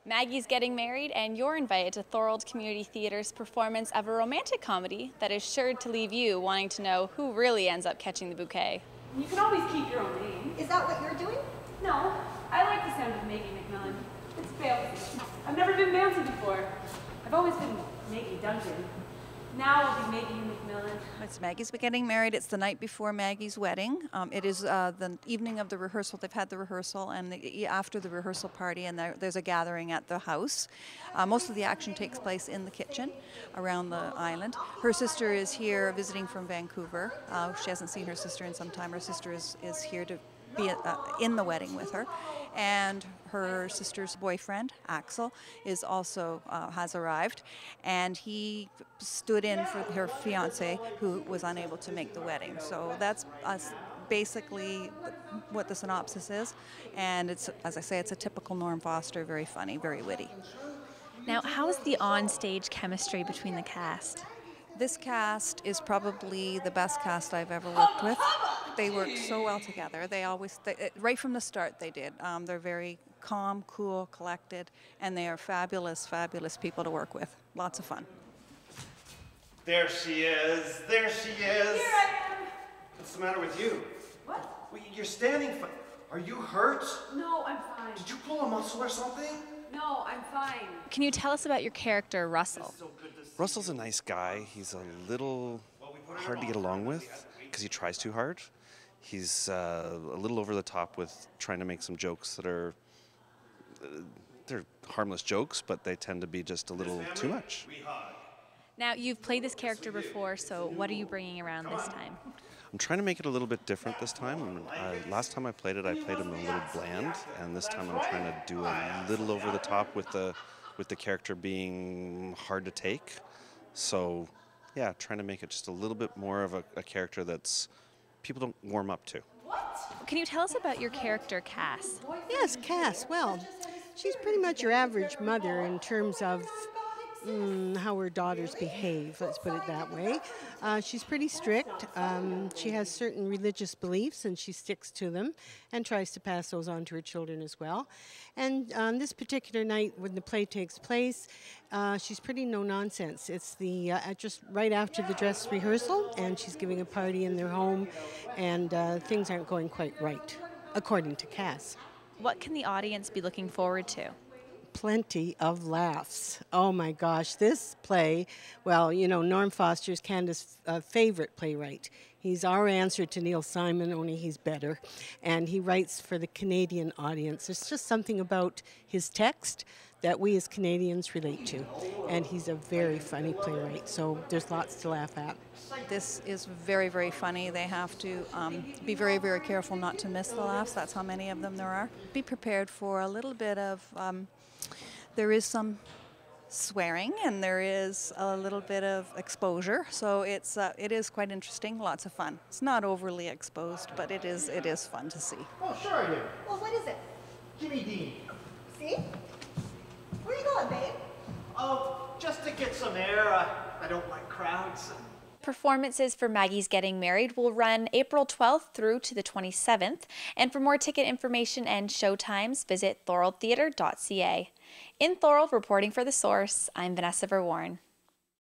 Maggie's getting married, and you're invited to Thorold Community Theatre's performance of a romantic comedy that is sure to leave you wanting to know who really ends up catching the bouquet. You can always keep your own name. Is that what you're doing? No, I like the sound of Maggie McMillan. It's fancy. I've never been Nancy before. I've always been Maggie Duncan. Now I'll be Maggie McMillan. It's Maggie's getting married. It's the night before Maggie's wedding. It is the evening of the rehearsal. They've had the rehearsal, and after the rehearsal party, and there's a gathering at the house. Most of the action takes place in the kitchen around the island. Her sister is here visiting from Vancouver. She hasn't seen her sister in some time. Her sister is here to be in the wedding with her, and her sister's boyfriend Axel is also has arrived, and he stood in for her fiance who was unable to make the wedding. So that's basically what the synopsis is, and it's, as I say, it's a typical Norm Foster, very funny, very witty. Now, how is the on-stage chemistry between the cast? This cast is probably the best cast I've ever worked with. They work so well together. Right from the start they did. They're very calm, cool, collected, and they are fabulous, fabulous people to work with. Lots of fun. There she is. There she is. Here I am. What's the matter with you? What? Well, you're standing. Are you hurt? No, I'm fine. Did you pull a muscle or something? No, I'm fine. Can you tell us about your character, Russell? Russell's a nice guy. He's a little hard to get along with because he tries too hard. He's a little over the top with trying to make some jokes that are they're harmless jokes, but they tend to be just a little too much. Now, you've played this character before, so what are you bringing around this time? I'm trying to make it a little bit different this time. Last time I played him a little bland, and this time I'm trying to do a little over the top with the character being hard to take. So, yeah, trying to make it just a little bit more of a character that's people don't warm up to. Can you tell us about your character, Cass? Yes, Cass. Well, she's pretty much your average mother in terms of how her daughters behave, let's put it that way. She's pretty strict. She has certain religious beliefs, and she sticks to them and tries to pass those on to her children as well. And on this particular night when the play takes place, she's pretty no-nonsense. It's just right after the dress rehearsal, and she's giving a party in their home, and things aren't going quite right, according to Cass. What can the audience be looking forward to? Plenty of laughs. Oh my gosh, this play, well, you know, Norm Foster's Canada's favorite playwright. He's our answer to Neil Simon, only he's better. And he writes for the Canadian audience. There's just something about his text that we as Canadians relate to. And he's a very funny playwright, so there's lots to laugh at. This is very, very funny. They have to be very, very careful not to miss the laughs. That's how many of them there are. Be prepared for a little bit of there is some swearing, and there is a little bit of exposure, so it is quite interesting. Lots of fun. It's not overly exposed, but it is fun to see. Oh, sure I do. Well, what is it? Jimmy Dean. See? Where are you going, babe? Oh, just to get some air. I don't like crowds. Performances for Maggie's Getting Married will run April 12th through to the 27th, and for more ticket information and show times, visit thoroldtheatre.ca. In Thorold, reporting for The Source, I'm Vanessa Verworn.